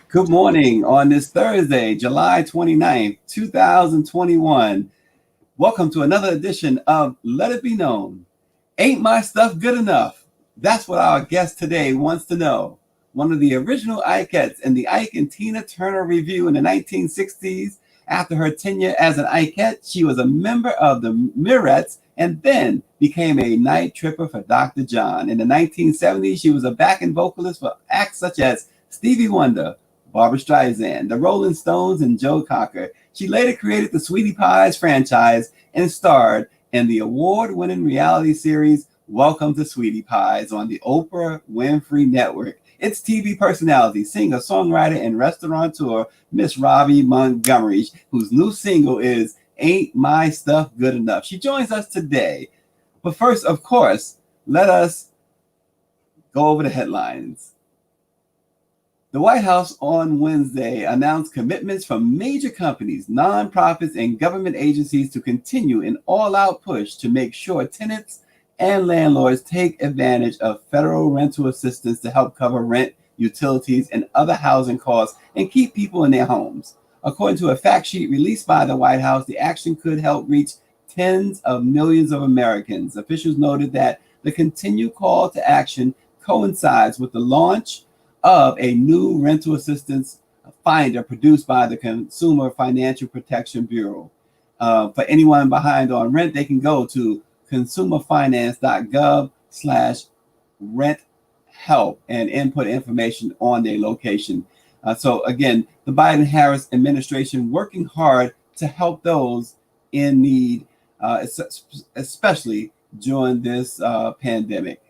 Good morning on this Thursday, July 29th, 2021. Welcome to another edition of Let It Be Known. Ain't my stuff good enough? That's what our guest today wants to know. One of the original Ikettes in the Ike and Tina Turner Revue in the 1960s. After her tenure as an Ikette, she was a member of the Mirettes and then became a night tripper for Dr. John. In the 1970s, she was a backing vocalist for acts such as Stevie Wonder, Barbra Streisand, the Rolling Stones, and Joe Cocker. She later created the Sweetie Pies franchise and starred in the award-winning reality series Welcome to Sweetie Pies on the Oprah Winfrey Network. Its TV personality, singer, songwriter, and restaurateur, Miss Robbie Montgomery, whose new single is Ain't My Stuff Good Enough. She joins us today. But first, of course, let us go over the headlines. The White House on Wednesday announced commitments from major companies, nonprofits, and government agencies to continue an all-out push to make sure tenants and landlords take advantage of federal rental assistance to help cover rent, utilities, and other housing costs and keep people in their homes. According to a fact sheet released by the White House, the action could help reach tens of millions of Americans. Officials noted that the continued call to action coincides with the launch of a new rental assistance finder produced by the Consumer Financial Protection Bureau. For anyone behind on rent, they can go to consumerfinance.gov/rent help and input information on their location. So again, the Biden-Harris administration working hard to help those in need, especially during this pandemic.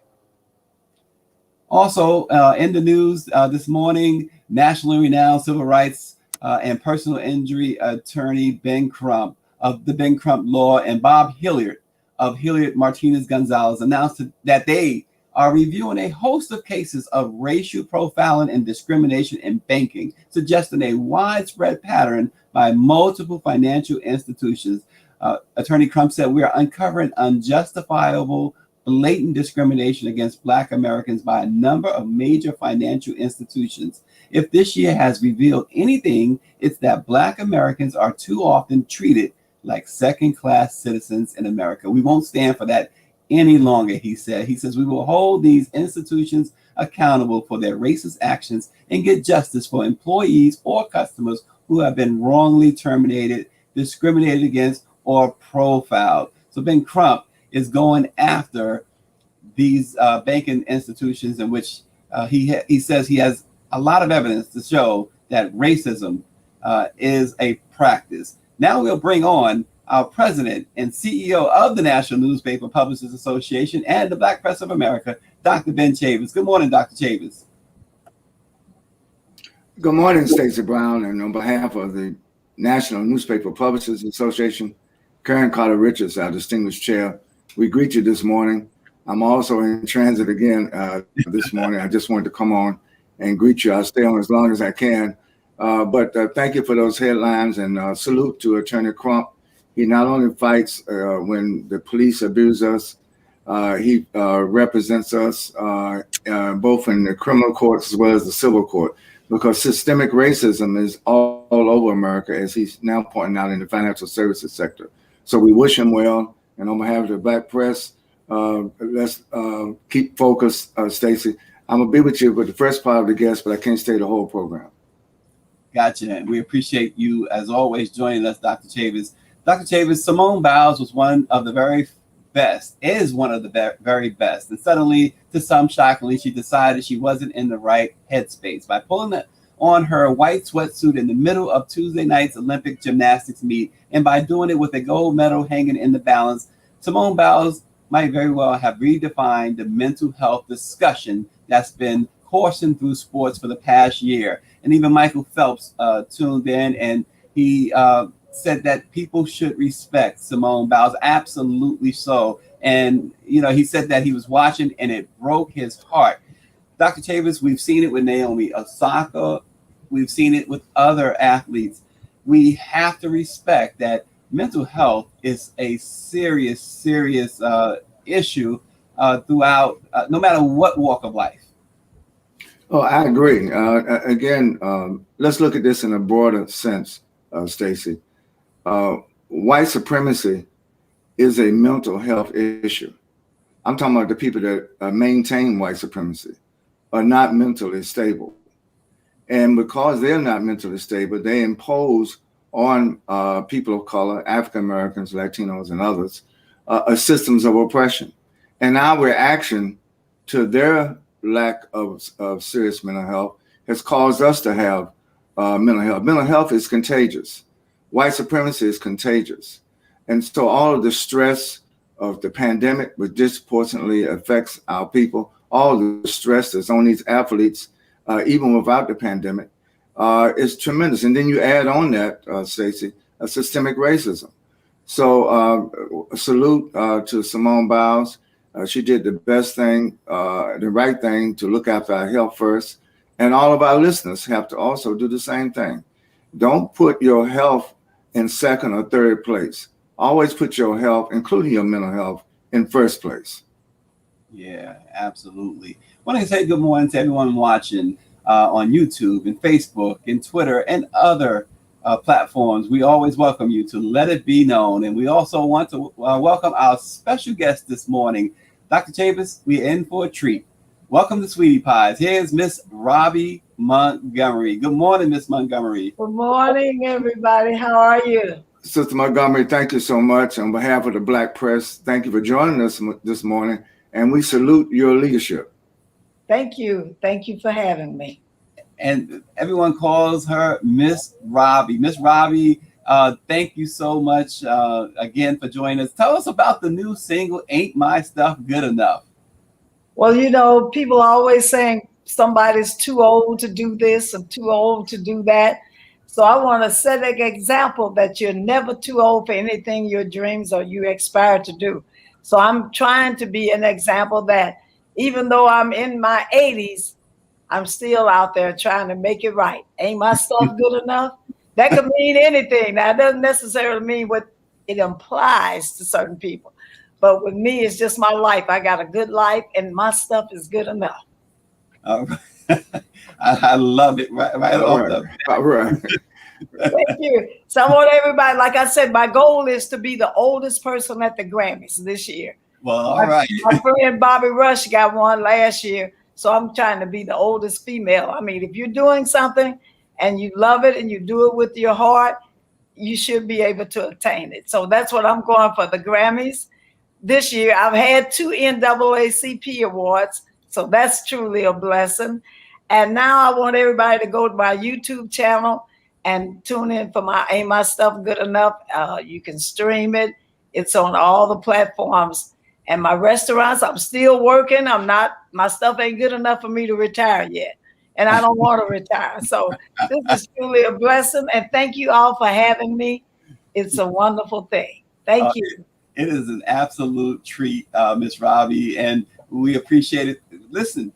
Also in the news this morning, nationally renowned civil rights and personal injury attorney Ben Crump of the Ben Crump Law and Bob Hilliard of Hilliard Martinez Gonzalez announced that they are reviewing a host of cases of racial profiling and discrimination in banking, suggesting a widespread pattern by multiple financial institutions. Attorney Crump said, "We are uncovering unjustifiable, blatant discrimination against Black Americans by a number of major financial institutions. If this year has revealed anything, it's that Black Americans are too often treated like second-class citizens in America. We won't stand for that any longer," he said. He says, "We will hold these institutions accountable for their racist actions and get justice for employees or customers who have been wrongly terminated, discriminated against, or profiled." So Ben Crump is going after these banking institutions in which he says he has a lot of evidence to show that racism is a practice. Now we'll bring on our president and CEO of the National Newspaper Publishers Association and the Black Press of America, Dr. Ben Chavis. Good morning, Dr. Chavis. Good morning, Stacey Brown, and on behalf of the National Newspaper Publishers Association, Karen Carter Richards, our distinguished chair, we greet you this morning. I'm also in transit again this morning. I just wanted to come on and greet you. I'll stay on as long as I can. But thank you for those headlines, and salute to Attorney Crump. He not only fights when the police abuse us, he represents us both in the criminal courts as well as the civil court, because systemic racism is all over America, as he's now pointing out, in the financial services sector. So we wish him well, and on behalf of the Black Press, let's keep focused, Stacey. I'm gonna be with you with the first part of the guest, but I can't stay the whole program. Gotcha. And we appreciate you, as always, joining us, Dr. Chavis. Dr. Chavis, Simone Biles was one of the very best, is one of the very best. And suddenly, to some shockingly, she decided she wasn't in the right headspace. By pulling on her white sweatsuit in the middle of Tuesday night's Olympic gymnastics meet, and by doing it with a gold medal hanging in the balance, Simone Biles might very well have redefined the mental health discussion that's been coursing through sports for the past year. And even Michael Phelps tuned in, and he said that people should respect Simone Biles. Absolutely so. And, you know, he said that he was watching and it broke his heart. Dr. Chavis, we've seen it with Naomi Osaka. We've seen it with other athletes. We have to respect that mental health is a serious issue throughout, no matter what walk of life. Oh, I agree. Again, let's look at this in a broader sense, Stacey. White supremacy is a mental health issue. I'm talking about the people that maintain white supremacy are not mentally stable. And because they're not mentally stable, they impose on people of color, African Americans, Latinos, and others, systems of oppression. And our reaction to their lack of serious mental health has caused us to have mental health. Mental health is contagious. White supremacy is contagious. And so all of the stress of the pandemic, which disproportionately affects our people, all the stress that's on these athletes, even without the pandemic, is tremendous. And then you add on that, Stacey, systemic racism. So salute to Simone Biles. She did the best thing, the right thing to look after our health first. And all of our listeners have to also do the same thing. Don't put your health in second or third place. Always put your health, including your mental health, in first place. Yeah, absolutely. I want to say good morning to everyone watching on YouTube and Facebook and Twitter and other platforms. We always welcome you to Let It Be Known. And we also want to welcome our special guest this morning, Dr. Chavis. We're in for a treat. Welcome to Sweetie Pies. Here's Miss Robbie Montgomery. Good morning, Miss Montgomery. Good morning, everybody. How are you? Sister Montgomery, thank you so much. On behalf of the Black press, thank you for joining us this morning, and we salute your leadership. Thank you. Thank you for having me. And everyone calls her Miss Robbie. Miss Robbie, thank you so much again for joining us. Tell us about the new single, Ain't My Stuff Good Enough? Well, you know, people are always saying somebody's too old to do this and too old to do that. So I want to set an example that you're never too old for anything your dreams or you aspire to do. So I'm trying to be an example that even though I'm in my 80s, I'm still out there trying to make it right. Ain't my stuff good enough? That could mean anything. Now, it doesn't necessarily mean what it implies to certain people. But with me, it's just my life. I got a good life and my stuff is good enough. All right. I love it. Right All right. Thank you. So I want everybody, like I said, my goal is to be the oldest person at the Grammys this year. Well, all right. My friend Bobby Rush got one last year. So I'm trying to be the oldest female. I mean, if you're doing something and you love it and you do it with your heart, you should be able to attain it. So that's what I'm going for, the Grammys. This year, I've had 2 NAACP awards. So that's truly a blessing. And now I want everybody to go to my YouTube channel and tune in for my Ain't My Stuff Good Enough. You can stream it. It's on all the platforms. And my restaurants, I'm still working. My stuff ain't good enough for me to retire yet. And I don't want to retire. So this is truly a blessing. And thank you all for having me. It's a wonderful thing. Thank you. It is an absolute treat, Miss Robbie. And we appreciate it. Listen,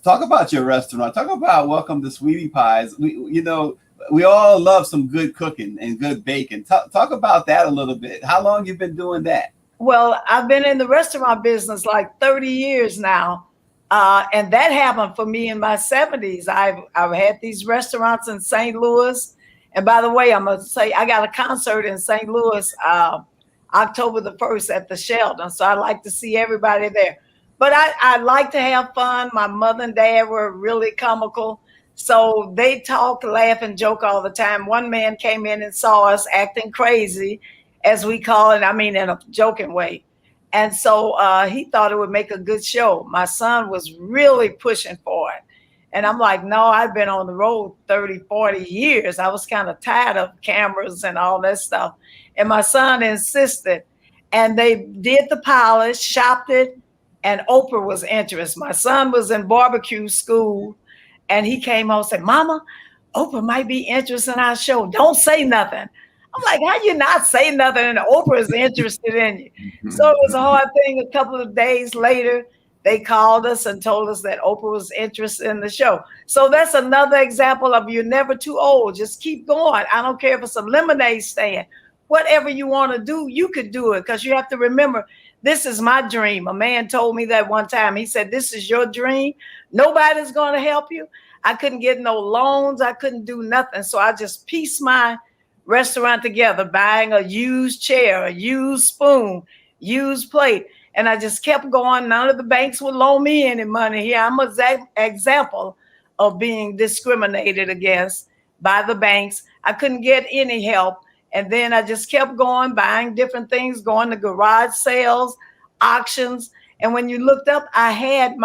talk about your restaurant. Talk about Welcome to Sweetie Pies. We all love some good cooking and good baking. Talk about that a little bit. How long you been doing that? Well, I've been in the restaurant business like 30 years now. And that happened for me in my 70s. I've had these restaurants in St. Louis. And by the way, I'm going to say I got a concert in St. Louis October the 1st at the Sheldon. So I like to see everybody there. But I like to have fun. My mother and dad were really comical. So they talk, laugh, and joke all the time. One man came in and saw us acting crazy, as we call it, I mean, in a joking way. And so he thought it would make a good show. My son was really pushing for it. And I'm like, no, I've been on the road 30, 40 years. I was kind of tired of cameras and all that stuff. And my son insisted. And they did the polish, shopped it, and Oprah was interested. My son was in barbecue school. And he came home and said, Mama, Oprah might be interested in our show. Don't say nothing. I'm like, how you not say nothing and Oprah is interested in you? So it was a hard thing. A couple of days later, they called us and told us that Oprah was interested in the show. So that's another example of you're never too old. Just keep going. I don't care if it's a lemonade stand. Whatever you want to do, you could do it, because you have to remember This is my dream. A man told me that one time. He said, this is your dream. Nobody's going to help you. I couldn't get no loans. I couldn't do nothing. So I just pieced my restaurant together, buying a used chair, a used spoon, used plate. And I just kept going. None of the banks would loan me any money here. I'm an example of being discriminated against by the banks. I couldn't get any help. And then I just kept going, buying different things, going to garage sales, auctions. And when you looked up, I had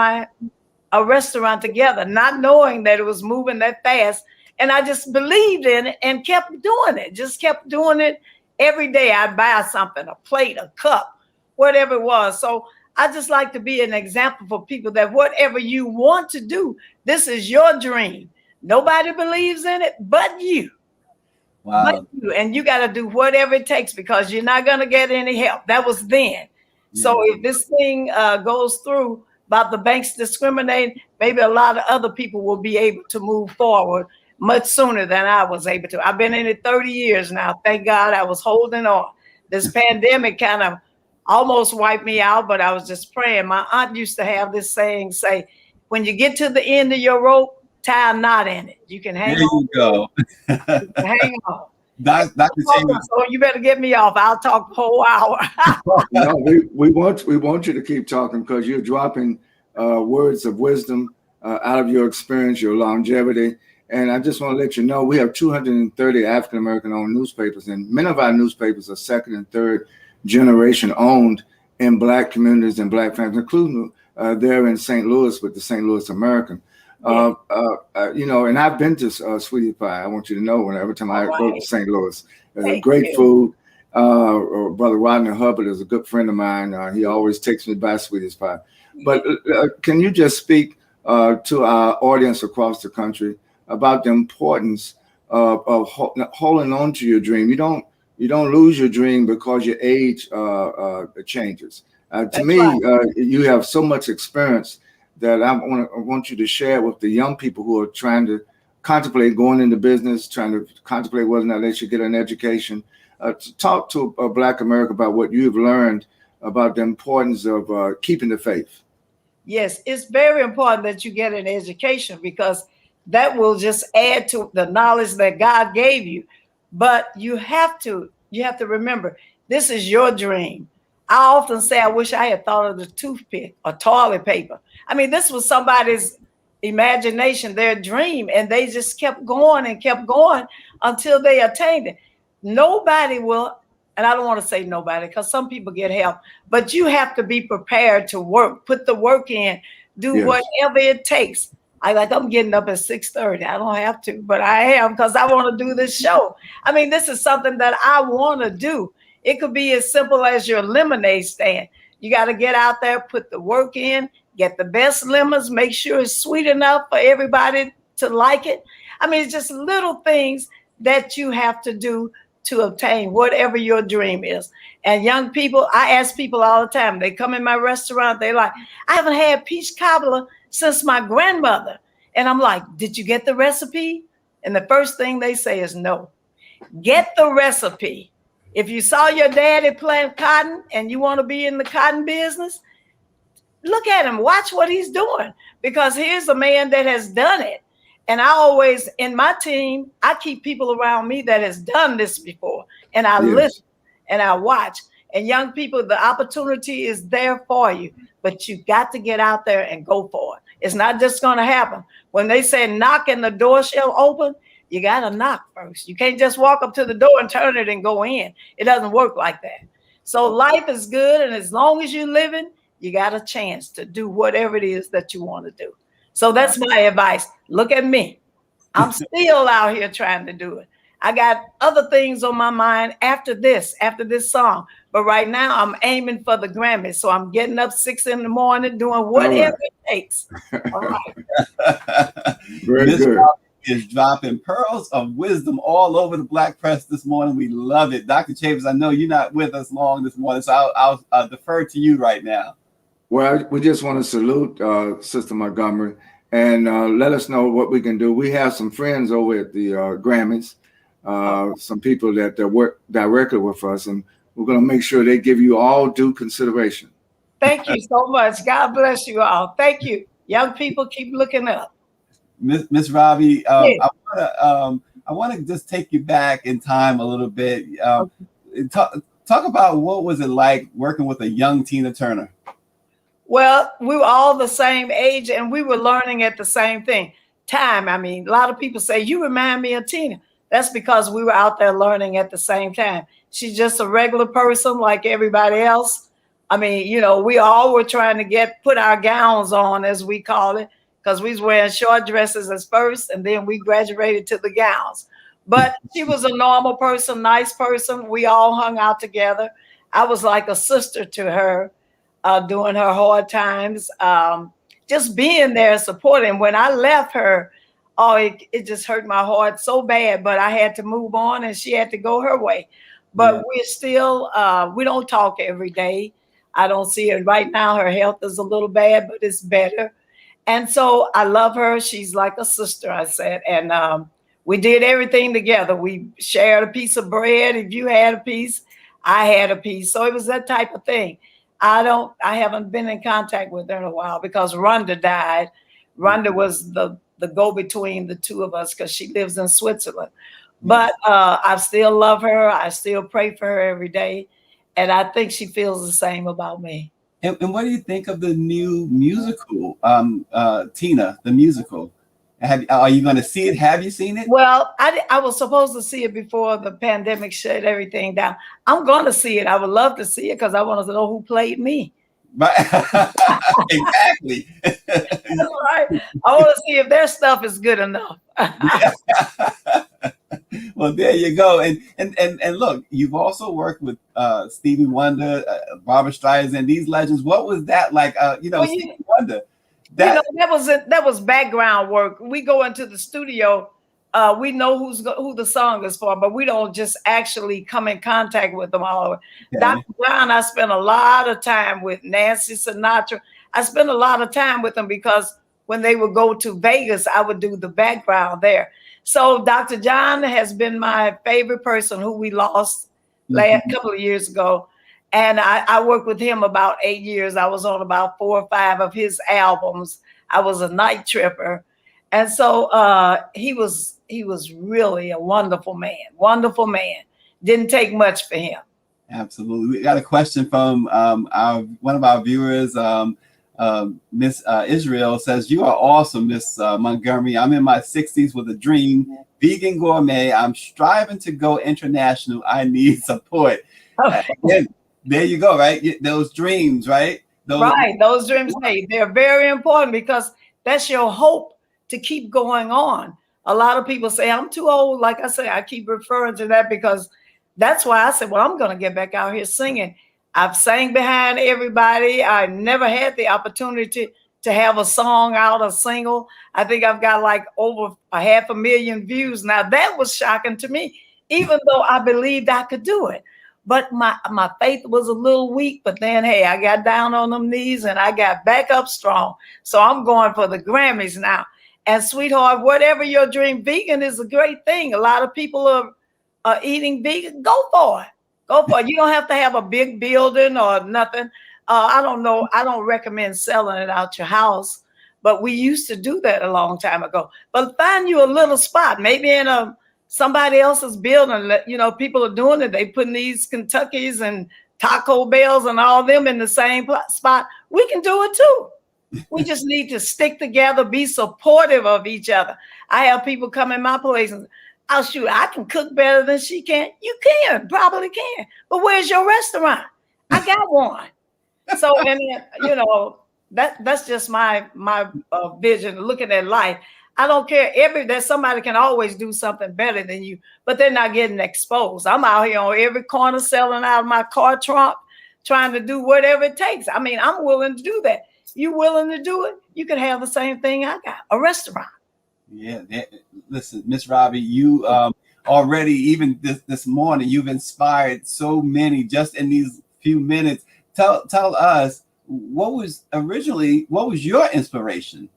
a restaurant together, not knowing that it was moving that fast. And I just believed in it and kept doing it, just kept doing it every day. I'd buy something, a plate, a cup, whatever it was. So I just like to be an example for people that whatever you want to do, this is your dream. Nobody believes in it but you. Wow. But you. And you got to do whatever it takes because you're not going to get any help. That was then. Yeah. So if this thing goes through about the banks discriminating, maybe a lot of other people will be able to move forward much sooner than I was able to. I've been in it 30 years now. Thank God I was holding on. This pandemic kind of almost wiped me out, but I was just praying. My aunt used to have this saying, say, when you get to the end of your rope, tie a knot in it. You can hang on. There you go. Hang on. Dr. Chavis. So you better get me off. I'll talk the whole hour. No, we want you to keep talking because you're dropping words of wisdom out of your experience, your longevity. And I just want to let you know, we have 230 African-American owned newspapers, and many of our newspapers are second and third generation owned in Black communities and Black families, including there in St. Louis with the St. Louis American. Yeah. And I've been to Sweetie Pie. I want you to know every time I go to St. Louis, great food. Brother Rodney Hubbard is a good friend of mine. He always takes me by Sweetie Pie. But can you just speak to our audience across the country about the importance of holding on to your dream? You don't lose your dream because your age changes. To me, you have so much experience that I want you to share with the young people who are trying to contemplate going into business, trying to contemplate whether or not they should get an education. To talk to Black America about what you've learned about the importance of keeping the faith. Yes, it's very important that you get an education because that will just add to the knowledge that God gave you. But you have to remember, this is your dream. I often say, I wish I had thought of the toothpick or toilet paper. I mean, this was somebody's imagination, their dream, and they just kept going until they attained it. Nobody will, and I don't want to say nobody because some people get help, but you have to be prepared to work, put the work in, do whatever it takes. I'm getting up at 6:30. I don't have to, but I am because I want to do this show. I mean, this is something that I want to do. It could be as simple as your lemonade stand. You got to get out there, put the work in, get the best lemons, make sure it's sweet enough for everybody to like it. I mean, it's just little things that you have to do to obtain whatever your dream is. And young people, I ask people all the time, they come in my restaurant, they like, I haven't had peach cobbler since my grandmother. And I'm like, did you get the recipe? And the first thing they say is no. Get the recipe. If you saw your daddy plant cotton and you want to be in the cotton business, look at him, watch what he's doing, because here's a man that has done it. And I always, in my team, I keep people around me that has done this before. And I listen and I watch. And young people, the opportunity is there for you, but you got to get out there and go for it. It's not just going to happen. When they say knock and the door shall open, you got to knock first. You can't just walk up to the door and turn it and go in. It doesn't work like that. So life is good. And as long as you're living, you got a chance to do whatever it is that you want to do. So that's my advice. Look at me. I'm still out here trying to do it. I got other things on my mind after this song. But right now I'm aiming for the Grammys. So I'm getting up 6 a.m, doing whatever it takes. All right. Very good. Is dropping pearls of wisdom all over the Black press this morning. We love it. Dr. Chavis, I know you're not with us long this morning, so I'll defer to you right now. Well, we just want to salute Sister Montgomery and let us know what we can do. We have some friends over at the Grammys, some people that work directly with us, and We're going to make sure they give you all due consideration. Thank you so much. God bless you all. Thank you. Young people, keep looking up. Miss Robbie, Yes. I want to just take you back in time a little bit. Talk about what was it like working with a young Tina Turner? Well, we were all the same age and we were learning at the same thing. Time. I mean, a lot of people say, you remind me of Tina. That's because we were out there learning at the same time. She's just a regular person like everybody else. I mean, you know, we all were trying to put our gowns on, as we call it, because we was wearing short dresses as first, and then we graduated to the gowns. But she was a normal person, nice person. We all hung out together. I was like a sister to her during her hard times. Just being there supporting. When I left her, it just hurt my heart so bad, but I had to move on and she had to go her way. But we're still, we don't talk every day. I don't see her right now. Her health is a little bad, but it's better. And so I love her. She's like a sister, I said. And we did everything together. We shared a piece of bread. If you had a piece, I had a piece. So it was that type of thing. I haven't been in contact with her in a while because Rhonda died. Rhonda was the go-between the two of us because she lives in Switzerland. But I still love her. I still pray for her every day. And I think she feels the same about me. And what do you think of the new musical, Tina, the musical? Are you going to see it? Have you seen it? Well, I was supposed to see it before the pandemic shut everything down. I'm going to see it. I would love to see it because I want to know who played me. Right. Exactly. Right. I want to see if their stuff is good enough. Well, there you go. And look, you've also worked with Stevie Wonder, Barbra Streisand, these legends. What was that like? Stevie Wonder. That was background work. We go into the studio. We know who the song is for, but we don't just actually come in contact with them all. Okay. Dr. Brown, I spent a lot of time with Nancy Sinatra. I spent a lot of time with them because when they would go to Vegas, I would do the background there. So Dr. John has been my favorite person who we lost a couple of years ago. And I worked with him about 8 years. I was on about 4 or 5 of his albums. I was a night tripper. And so he was really a wonderful man. Wonderful man. Didn't take much for him. Absolutely. We got a question from one of our viewers. Miss Israel says, "You are awesome, Miss Montgomery. I'm in my 60s with a dream. Vegan gourmet. I'm striving to go international. I need support." Okay. There you go, right? Those dreams, right? Those dreams, they're very important because that's your hope to keep going on. A lot of people say, I'm too old. Like I say, I keep referring to that because that's why I said, well, I'm going to get back out here singing. I've sang behind everybody. I never had the opportunity to have a song out, a single. I think I've got like over 500,000 views. Now that was shocking to me, even though I believed I could do it. But my faith was a little weak, but then, hey, I got down on them knees and I got back up strong. So I'm going for the Grammys now. And sweetheart, whatever your dream, vegan is a great thing. A lot of people are eating vegan. Go for it. Go for it. You don't have to have a big building or nothing. I don't know. I don't recommend selling it out your house, but we used to do that a long time ago. But find you a little spot, maybe in somebody else's building. People are doing it. They putting these Kentuckys and Taco Bells and all them in the same spot. We can do it too. We just need to stick together, be supportive of each other. I have people come in my place and, oh, shoot, I can cook better than she can. You can, probably can. But where's your restaurant? I got one. So, and that's just my vision, looking at life. I don't care. That somebody can always do something better than you, but they're not getting exposed. I'm out here on every corner selling out of my car trunk, trying to do whatever it takes. I mean, I'm willing to do that. You willing to do it? You can have the same thing I got, a restaurant. Yeah. Listen, Miss Robbie, you already, even this morning, you've inspired so many just in these few minutes. Tell us, what was your inspiration?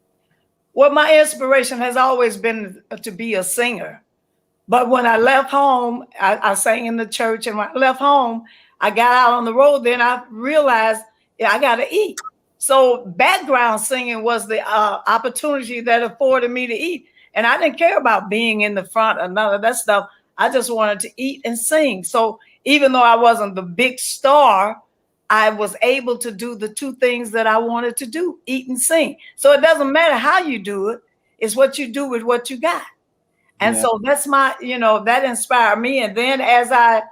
Well, my inspiration has always been to be a singer. But when I left home, I sang in the church, and when I left home, I got out on the road, then I realized, yeah, I got to eat. So background singing was the opportunity that afforded me to eat. And I didn't care about being in the front or none of that stuff. I just wanted to eat and sing. So even though I wasn't the big star, I was able to do the two things that I wanted to do, eat and sing. So it doesn't matter how you do it. It's what you do with what you got. And so that's my, that inspired me. And then as I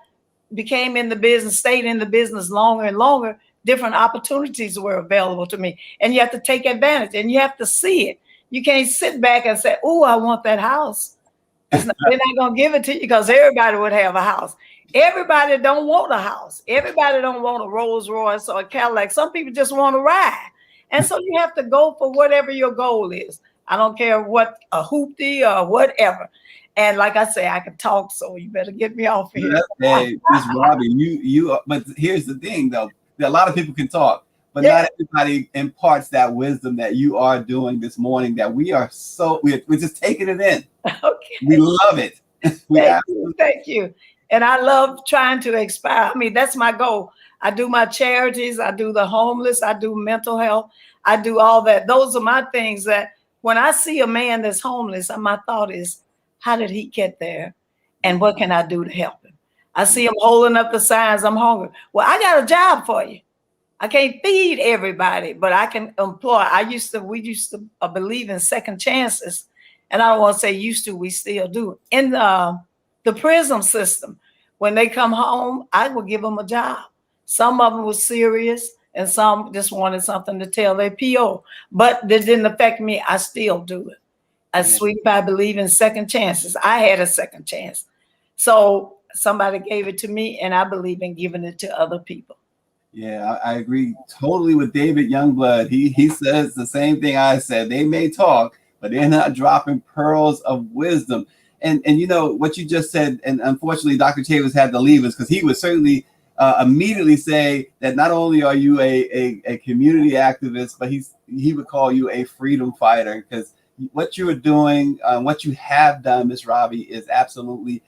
became in the business, stayed in the business longer and longer, different opportunities were available to me. And you have to take advantage and you have to see it. You can't sit back and say, oh, I want that house. They're not going to give it to you because everybody would have a house. Everybody don't want a house. Everybody don't want a Rolls Royce or a Cadillac. Some people just want to ride. And so you have to go for whatever your goal is. I don't care what, a hoopty or whatever. And like I say, I can talk, so you better get me off of here. Hey, Miss Robbie, but here's the thing, though. A lot of people can talk, but not everybody imparts that wisdom that you are doing this morning, that we're just taking it in. Okay. We love it. Thank you. And I love trying to inspire. I mean, that's my goal. I do my charities. I do the homeless. I do mental health. I do all that. Those are my things that when I see a man that's homeless, my thought is, how did he get there? And what can I do to help him? I see him holding up the signs, I'm hungry. Well, I got a job for you. I can't feed everybody, but I can employ. We used to believe in second chances. And I don't want to say used to, we still do. In the prison system, when they come home, I would give them a job. Some of them were serious and some just wanted something to tell their PO. But that didn't affect me. I still do it. I believe in second chances. I had a second chance. So somebody gave it to me, and I believe in giving it to other people. Yeah, I agree totally with David Youngblood. He says the same thing I said. They may talk, but they're not dropping pearls of wisdom. And what you just said, and unfortunately, Dr. Chavis had to leave us because he would certainly immediately say that not only are you a community activist, but he would call you a freedom fighter, because what you are doing, what you have done, Miss Robbie, is absolutely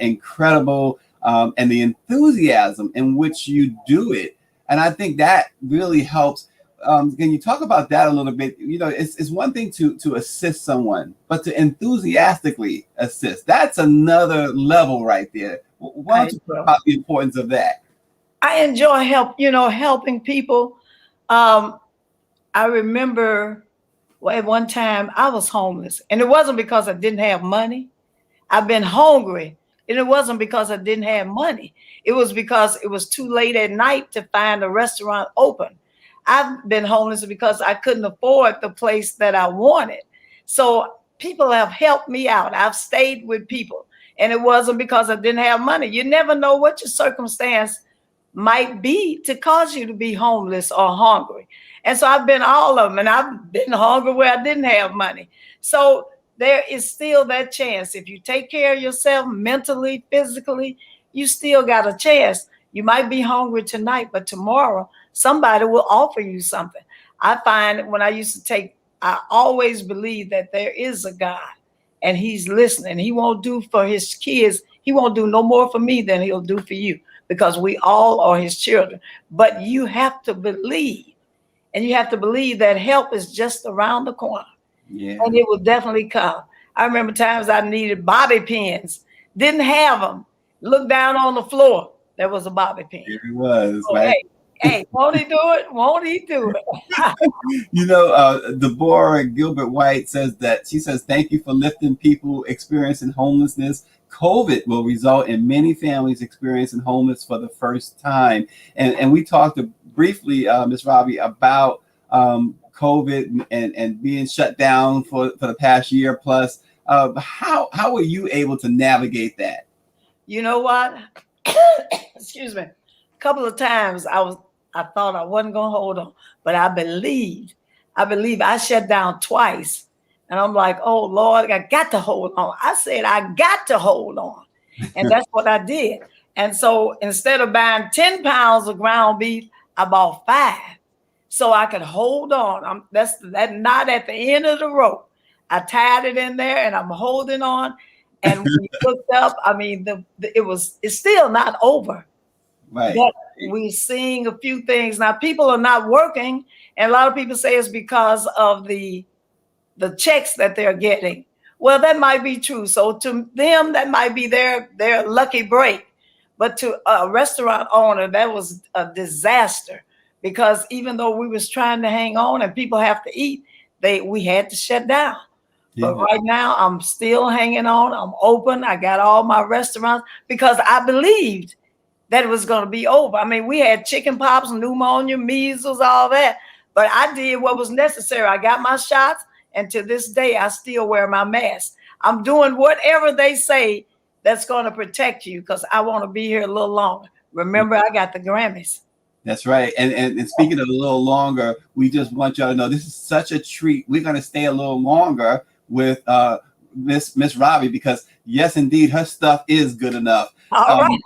incredible. And the enthusiasm in which you do it. And I think that really helps. Can you talk about that a little bit? It's one thing to assist someone, but to enthusiastically assist, that's another level right there. Why don't you talk about the importance of that? I enjoy helping people. I remember at one time I was homeless, and it wasn't because I didn't have money. I've been hungry, and it wasn't because I didn't have money. It was because it was too late at night to find a restaurant open. I've been homeless because I couldn't afford the place that I wanted. So people have helped me out. I've stayed with people, and it wasn't because I didn't have money. You never know what your circumstance might be to cause you to be homeless or hungry. And so I've been all of them, and I've been hungry where I didn't have money. So there is still that chance. If you take care of yourself mentally, physically, you still got a chance. You might be hungry tonight, but tomorrow somebody will offer you something. I find when I always believe that there is a God, and he's listening. He won't do for his kids. He won't do no more for me than he'll do for you, because we all are his children. But you have to believe, and you have to believe that help is just around the corner. Yeah. And it will definitely come. I remember times I needed bobby pins, didn't have them. Looked down on the floor. There was a bobby pin. Here he was. So, right? Hey, won't he do it? Won't he do it? Deborah Gilbert White says thank you for lifting people experiencing homelessness. COVID will result in many families experiencing homeless for the first time. And we talked briefly, Ms. Robbie, about COVID and being shut down for the past year plus. How were you able to navigate that? You know what? Excuse me. A couple of times I thought I wasn't going to hold on, but I believed I shut down twice. And I'm like, oh Lord, I got to hold on. I said, I got to hold on. And that's what I did. And so instead of buying 10 pounds of ground beef, I bought 5 so I could hold on. That's knot at the end of the rope. I tied it in there and I'm holding on. And when you looked up, I mean, it's still not over. Right. But we're seeing a few things. Now, people are not working, and a lot of people say it's because of the checks that they're getting. Well, that might be true. So to them, that might be their lucky break. But to a restaurant owner, that was a disaster, because even though we was trying to hang on and people have to eat, we had to shut down. Yeah. But right now, I'm still hanging on. I'm open. I got all my restaurants because I believed that it was going to be over. I mean, we had chicken pox, pneumonia, measles, all that. But I did what was necessary. I got my shots. And to this day, I still wear my mask. I'm doing whatever they say that's going to protect you, because I want to be here a little longer. Remember, I got the Grammys. That's right. And speaking of a little longer, we just want y'all to know this is such a treat. We're going to stay a little longer with Miss Robbie, because yes, indeed, her stuff is good enough. All right.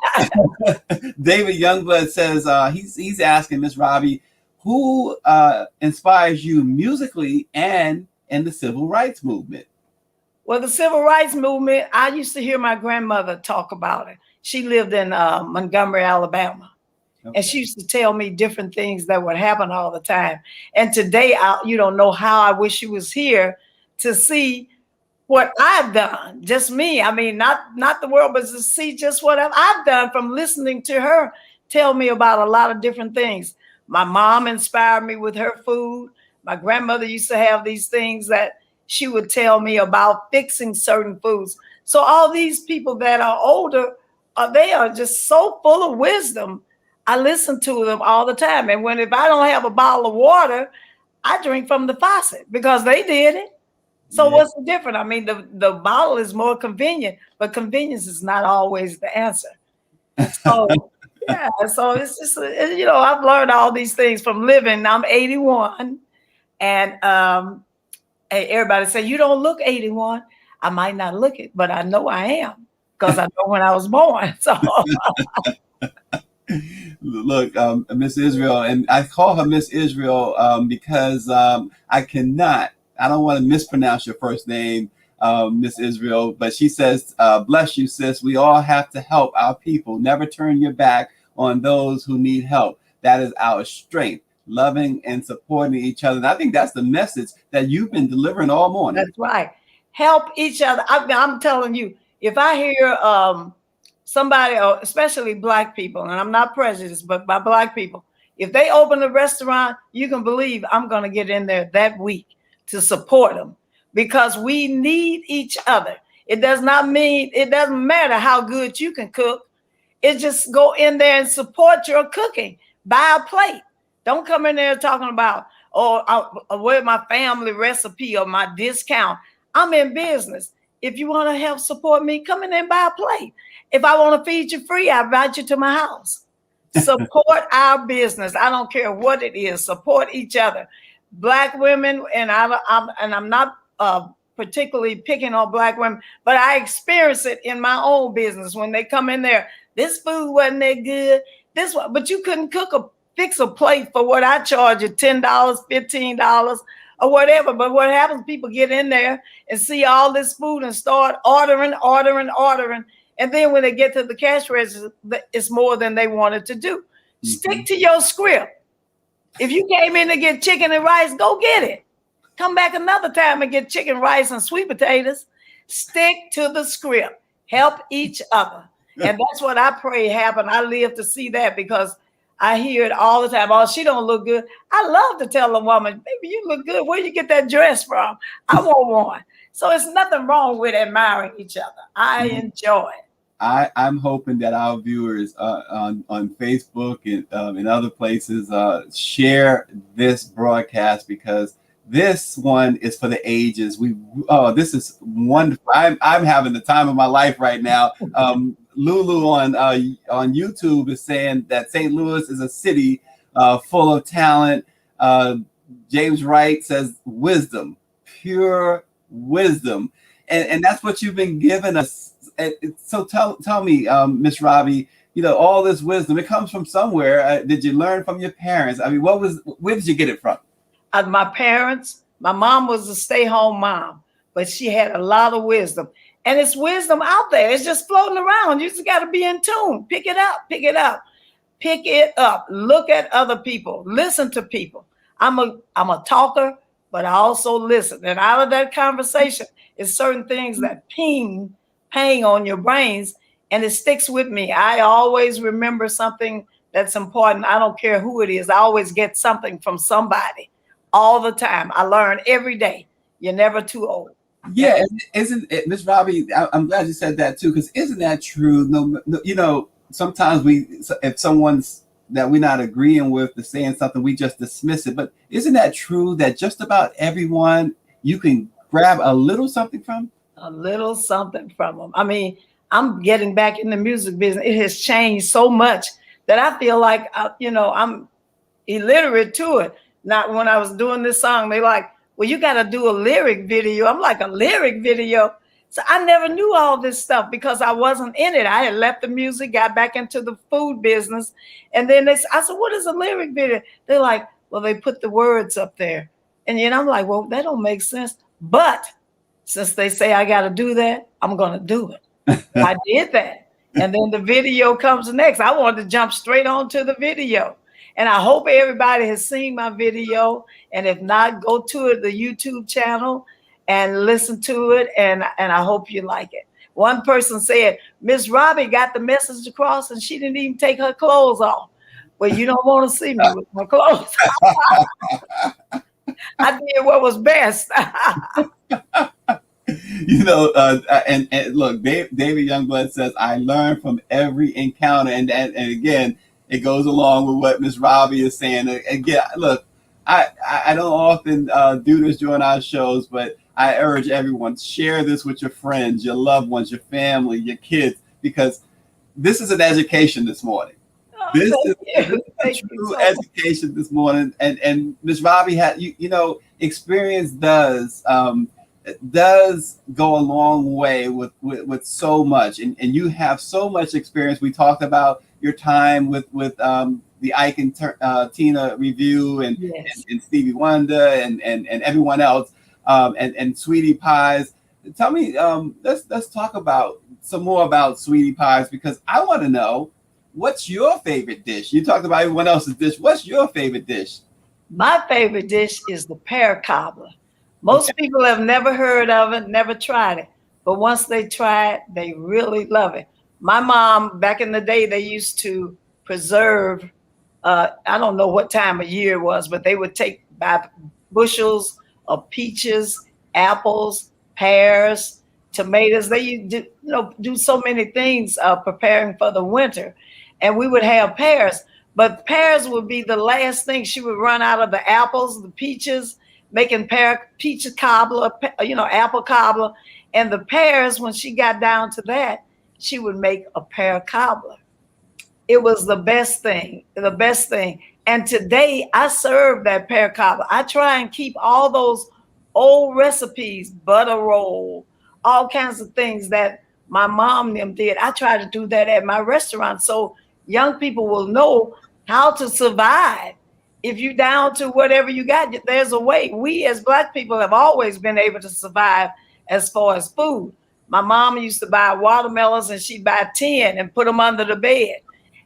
David Youngblood says he's asking Miss Robbie, who inspires you musically and in the civil rights movement? Well, the civil rights movement, I used to hear my grandmother talk about it. She lived in Montgomery, Alabama. Okay. And she used to tell me different things that would happen all the time. And today, you don't know how I wish she was here to see what I've done. Just me. I mean, not the world, but to see just what I've done from listening to her tell me about a lot of different things. My mom inspired me with her food. My grandmother used to have these things that she would tell me about fixing certain foods. So all these people that are older, they are just so full of wisdom. I listen to them all the time. And if I don't have a bottle of water, I drink from the faucet because they did it. So yeah. What's the difference? I mean, the bottle is more convenient, but convenience is not always the answer. So yeah, so it's just, I've learned all these things from living. I'm 81. And everybody say, you don't look 81. I might not look it, but I know I am, because I know when I was born. So look, Miss Israel, and I call her Miss Israel because I don't want to mispronounce your first name, Miss Israel, but she says, bless you, sis. We all have to help our people. Never turn your back on those who need help. That is our strength. Loving and supporting each other. And I think that's the message that you've been delivering all morning. That's right. Help each other. I'm telling you, if I hear somebody, especially Black people, and I'm not prejudiced, but by Black people, if they open a restaurant, you can believe I'm going to get in there that week to support them, because we need each other. It doesn't matter how good you can cook. It just go in there and support your cooking. Buy a plate. Don't come in there talking about, where's my family recipe or my discount. I'm in business. If you want to help support me, come in there and buy a plate. If I want to feed you free, I invite you to my house. Support our business. I don't care what it is. Support each other. Black women, and I'm not particularly picking on Black women, but I experience it in my own business when they come in there. This food wasn't that good. But you couldn't fix a plate for what I charge you, $10, $15 or whatever. But what happens, people get in there and see all this food and start ordering. And then when they get to the cash register, it's more than they wanted to do. Mm-hmm. Stick to your script. If you came in to get chicken and rice, go get it. Come back another time and get chicken, rice, and sweet potatoes. Stick to the script. Help each other. And that's what I pray happen. I live to see that, because I hear it all the time. Oh, she don't look good. I love to tell a woman, baby, you look good. Where you get that dress from? I want one. So it's nothing wrong with admiring each other. I enjoy it. I'm hoping that our viewers on Facebook and in other places share this broadcast, because this one is for the ages. This is wonderful. I'm having the time of my life right now. Lulu on YouTube is saying that St. Louis is a city full of talent. James Wright says wisdom, pure wisdom, and that's what you've been giving us. So tell me, Miss Robbie, all this wisdom, it comes from somewhere. Did you learn from your parents? I mean, where did you get it from? My parents. My mom was a stay-home mom, but she had a lot of wisdom. And it's wisdom out there. It's just floating around. You just got to be in tune. Pick it up. Pick it up. Look at other people. Listen to people. I'm a talker, but I also listen. And out of that conversation is certain things that ping on your brains, and it sticks with me. I always remember something that's important. I don't care who it is. I always get something from somebody all the time. I learn every day. You're never too old. Yeah, isn't it, Miss Robbie? I'm glad you said that too, because isn't that true? No, sometimes if someone's that we're not agreeing with is saying something, we just dismiss it. But isn't that true that just about everyone you can grab a little something from? A little something from them. I mean, I'm getting back in the music business. It has changed so much that I feel like, I'm illiterate to it. Not when I was doing this song, they like, well, you got to do a lyric video. I'm like, a lyric video? So I never knew all this stuff because I wasn't in it. I had left the music, got back into the food business. And then I said, what is a lyric video? They're like, well, they put the words up there. And I'm like, well, that don't make sense. But since they say I got to do that, I'm going to do it. I did that. And then the video comes next. I wanted to jump straight on to the video. And I hope everybody has seen my video. And if not, go to it, the YouTube channel, and listen to it. And I hope you like it. One person said, Miss Robbie got the message across and she didn't even take her clothes off. Well, you don't want to see me with my clothes. I did what was best. And look, David Youngblood says, I learn from every encounter. And again, it goes along with what Miss Robbie is saying. Again, look, I don't often do this during our shows, but I urge everyone, share this with your friends, your loved ones, your family, your kids, because this is an education this morning. This is a true education this morning. And Miss Robbie had, experience does go a long way with so much. And you have so much experience. We talked about your time with the Ike Tina Revue and Stevie Wonder and everyone else, and Sweetie Pies. Tell me, let's talk about some more about Sweetie Pies, because I want to know, what's your favorite dish? You talked about everyone else's dish. What's your favorite dish? My favorite dish is the pear cobbler. Most people have never heard of it, never tried it. But once they try it, they really love it. My mom, back in the day, they used to preserve, I don't know what time of year it was, but they would take bushels of peaches, apples, pears, tomatoes. They do so many things preparing for the winter. And we would have pears, but pears would be the last thing. She would run out of the apples, the peaches, making peach cobbler, apple cobbler. And the pears, when she got down to that, she would make a pear cobbler. It was the best thing. And today I serve that pear cobbler. I try and keep all those old recipes, butter roll, all kinds of things that my mom and them did. I try to do that at my restaurant so young people will know how to survive. If you're down to whatever you got, there's a way. We as Black people have always been able to survive as far as food. My mom used to buy watermelons and she'd buy 10 and put them under the bed.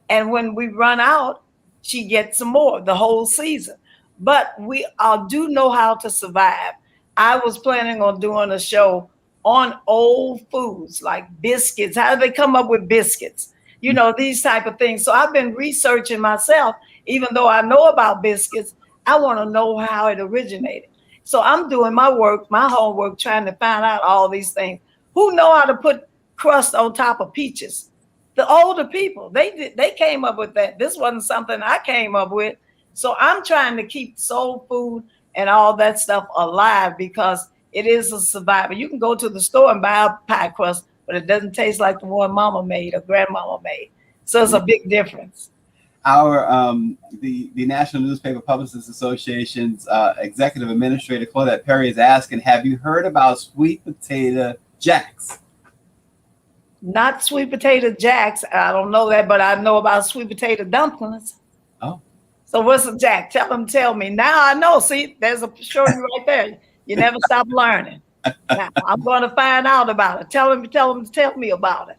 And when we run out, she gets some more the whole season. But we do know how to survive. I was planning on doing a show on old foods like biscuits. How do they come up with biscuits? These type of things. So I've been researching myself. Even though I know about biscuits, I want to know how it originated. So I'm doing my work, my homework, trying to find out all these things. Who know how to put crust on top of peaches? The older people, they came up with that. This wasn't something I came up with. So I'm trying to keep soul food and all that stuff alive because it is a survivor. You can go to the store and buy a pie crust, but it doesn't taste like the one mama made or grandmama made. So it's a big difference. Our the National Newspaper Publicists Association's executive administrator Claudette Perry is asking, have you heard about sweet potato jacks? Not sweet potato jacks. I don't know that, but I know about sweet potato dumplings. Oh. So what's a jack? Tell me. Now I know. See, there's a shorty right there. You never stop learning. Now, I'm going to find out about it. Tell me about it.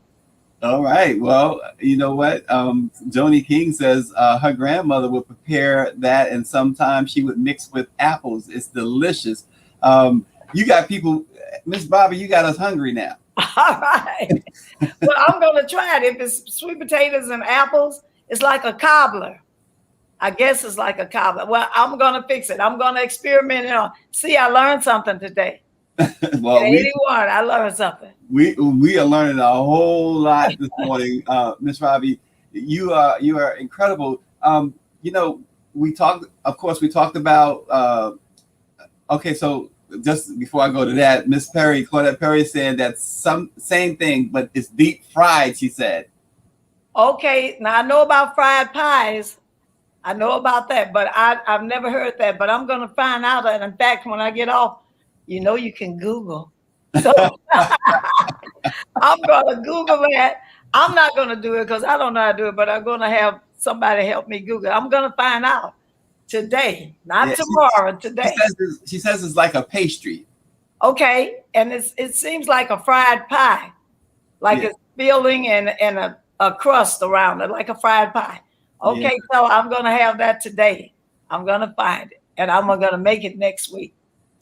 All right. Well, you know what? Joni King says her grandmother would prepare that, and sometimes she would mix with apples. It's delicious. You got people, Miss Bobby, you got us hungry now. All right. Well, I'm going to try it. If it's sweet potatoes and apples, it's like a cobbler. I guess it's like a cobbler. Well, I'm going to fix it. I'm going to experiment it on. See, I learned something today. Well, At 81, I learned something. We are learning a whole lot this morning. Miss Robbie, you are incredible. You know, we talked about, okay, so just before I go to that, Miss Perry, Claudette Perry said that same thing, but it's deep fried, she said. Okay, now I know about fried pies. I know about that, but I've never heard that. But I'm going to find out that. In fact, when I get off, you know, you can Google. So I'm going to Google that. I'm not going to do it because I don't know how to do it, but I'm going to have somebody help me Google. I'm going to find out today, not tomorrow, today. She says it's like a pastry. Okay, and it seems like a fried pie, like it's filling and a crust around it, like a fried pie. Okay, so I'm going to have that today. I'm going to find it, and I'm going to make it next week.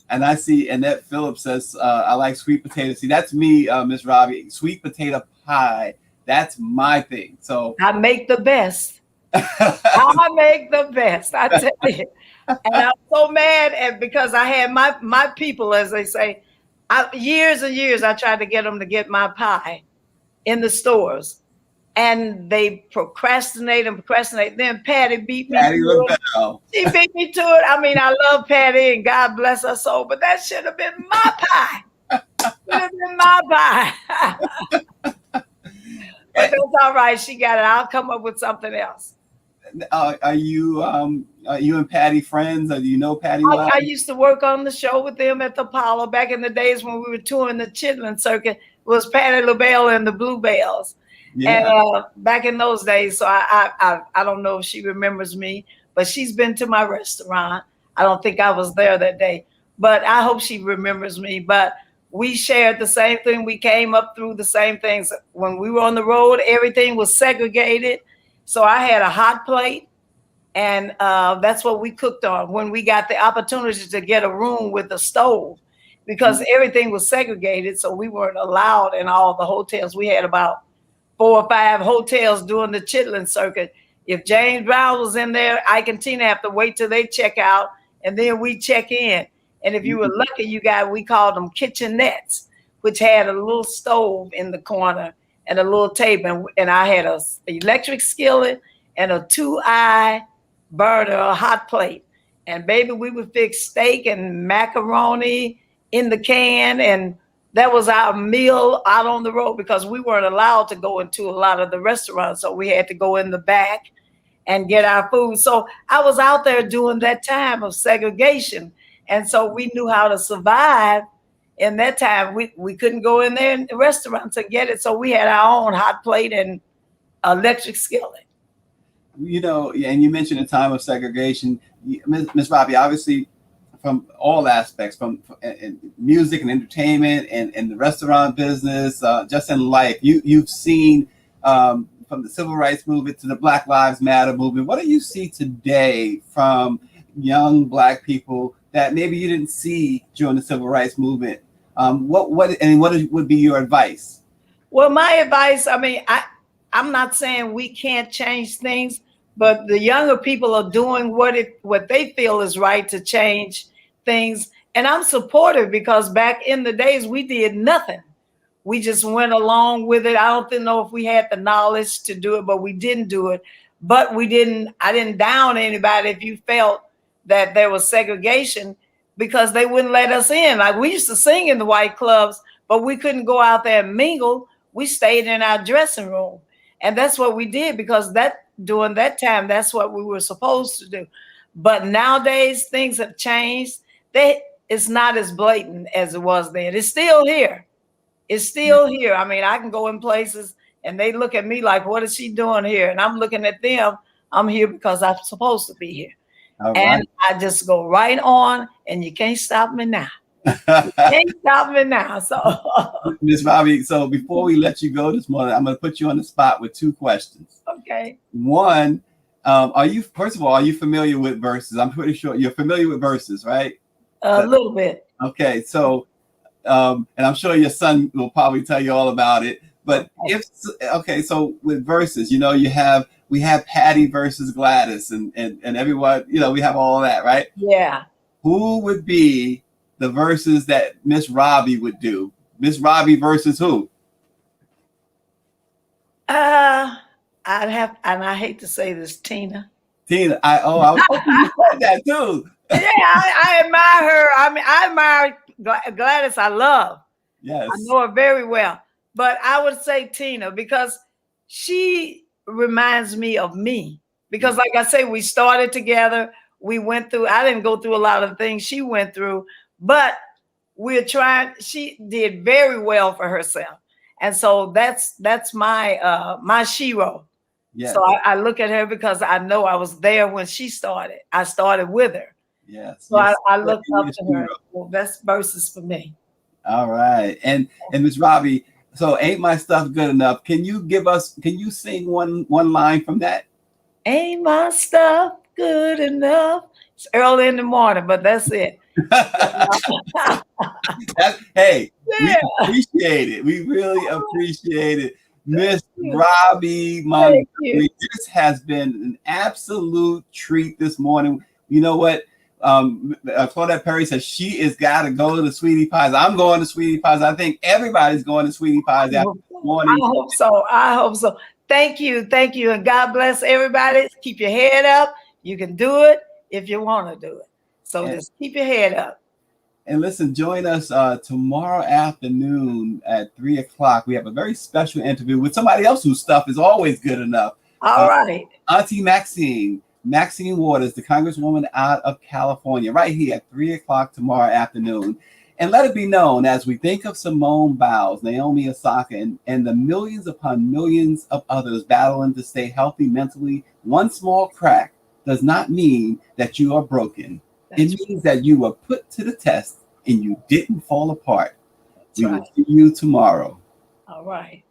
And I see Annette Phillips says, I like sweet potatoes. See, that's me, Miss Robbie. Sweet potato pie, that's my thing. So I make the best. I make the best, I tell you. And I'm so mad because I had my people, as they say, years and years, I tried to get them to get my pie in the stores. And they procrastinate. Then Patti beat me. Patti Labelle. She beat me to it. I mean, I love Patti and God bless her soul, but that should have been my pie. Should have been my pie. But that's all right. She got it. I'll come up with something else. Are you and Patti friends? Or do you know Patti well? I used to work on the show with them at the Apollo back in the days when we were touring the Chitlin circuit. It was Patti LaBelle and the Bluebells. Yeah. And back in those days, so I don't know if she remembers me, but she's been to my restaurant. I don't think I was there that day, but I hope she remembers me. But we shared the same thing. We came up through the same things. When we were on the road, everything was segregated. So I had a hot plate, and that's what we cooked on when we got the opportunity to get a room with a stove, because everything was segregated. So we weren't allowed in all the hotels. We had about 4 or 5 hotels doing the Chitlin circuit. If James Brown was in there, Ike and Tina have to wait till they check out, and then we check in. And if you were lucky, we called them kitchenettes, which had a little stove in the corner and a little table. And I had an electric skillet and a 2-eye burner, a hot plate. And baby, we would fix steak and macaroni in the can, and that was our meal out on the road because we weren't allowed to go into a lot of the restaurants. So we had to go in the back and get our food. So I was out there during that time of segregation. And so we knew how to survive in that time. We couldn't go in there in the restaurant to get it. So we had our own hot plate and electric skillet. You know, and you mentioned the time of segregation. Miss Robbie, obviously, from all aspects, from music and entertainment and the restaurant business, just in life, you've seen from the civil rights movement to the Black Lives Matter movement. What do you see today from young Black people that maybe you didn't see during the civil rights movement? What would be your advice? Well, my advice, I mean, I'm not saying we can't change things, but the younger people are doing what they feel is right to change things. And I'm supportive because back in the days, we did nothing. We just went along with it. I don't know if we had the knowledge to do it, but we didn't do it. But I didn't down anybody if you felt that there was segregation, because they wouldn't let us in. Like, we used to sing in the white clubs, but we couldn't go out there and mingle. We stayed in our dressing room. And that's what we did, because during that time, that's what we were supposed to do. But nowadays, things have changed. It's not as blatant as it was then. It's still here. It's still here. I mean, I can go in places and they look at me like, what is she doing here? And I'm looking at them. I'm here because I'm supposed to be here. All right. And I just go right on, and you can't stop me now. Can't stop me now. So, Miss Robbie, so before we let you go this morning, I'm going to put you on the spot with 2 questions. okay. One, are you familiar with verses? I'm pretty sure you're familiar with verses, right? A little bit. Okay, so, and I'm sure your son will probably tell you all about it. But so with verses, you know, we have Patti versus Gladys, and everyone, you know, we have all of that, right? Yeah. Who would be the verses that Miss Robbie would do? Miss Robbie versus who? I'd have, and I hate to say this, Tina. Tina. I was hoping you said that too. Yeah, I admire her. I mean, I admire Gladys. I love. Yes. I know her very well. But I would say Tina, because she reminds me of me. Because like I say, we started together. We went through, I didn't go through a lot of things she went through, but she did very well for herself. And so that's my my shero. Yes. So I look at her because I know I was there when she started. I started with her. Yes. So I look up to her. Well, that's verses for me. All right. And Miss Robbie, so Ain't My Stuff Good Enough? Can you sing one line from that? Ain't my stuff good enough? It's early in the morning, but that's it. Hey, yeah. We appreciate it. We really appreciate it. Miss Robbie Montgomery, this has been an absolute treat this morning. You know what? Claudette Perry says she is got to go to the Sweetie Pies. I'm going to Sweetie Pies. I think everybody's going to Sweetie Pies after this morning. I hope so. Thank you, and God bless everybody. Keep your head up. You can do it if you want to do it. So just keep your head up. And listen, join us tomorrow afternoon at 3 o'clock. We have a very special interview with somebody else whose stuff is always good enough. All right. Auntie Maxine Waters, the Congresswoman out of California, right here at 3 o'clock tomorrow afternoon. And let it be known, as we think of Simone Biles, Naomi Osaka, and the millions upon millions of others battling to stay healthy mentally, one small crack does not mean that you are broken. It means that you were put to the test and you didn't fall apart. We will see you tomorrow. All right.